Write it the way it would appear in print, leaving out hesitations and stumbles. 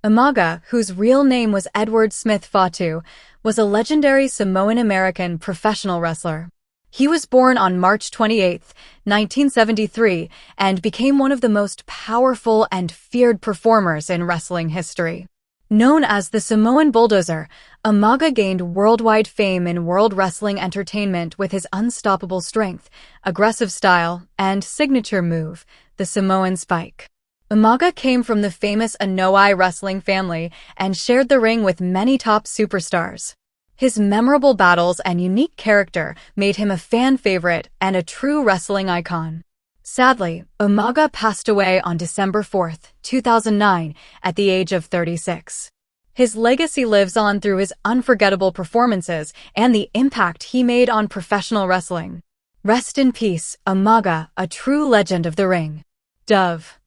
Umaga, whose real name was Edward Smith Fatu, was a legendary Samoan-American professional wrestler. He was born on March 28, 1973, and became one of the most powerful and feared performers in wrestling history. Known as the Samoan Bulldozer, Umaga gained worldwide fame in world wrestling entertainment with his unstoppable strength, aggressive style, and signature move, the Samoan Spike. Umaga came from the famous Anoa'i wrestling family and shared the ring with many top superstars. His memorable battles and unique character made him a fan favorite and a true wrestling icon. Sadly, Umaga passed away on December 4, 2009, at the age of 36. His legacy lives on through his unforgettable performances and the impact he made on professional wrestling. Rest in peace, Umaga, a true legend of the ring. Dove.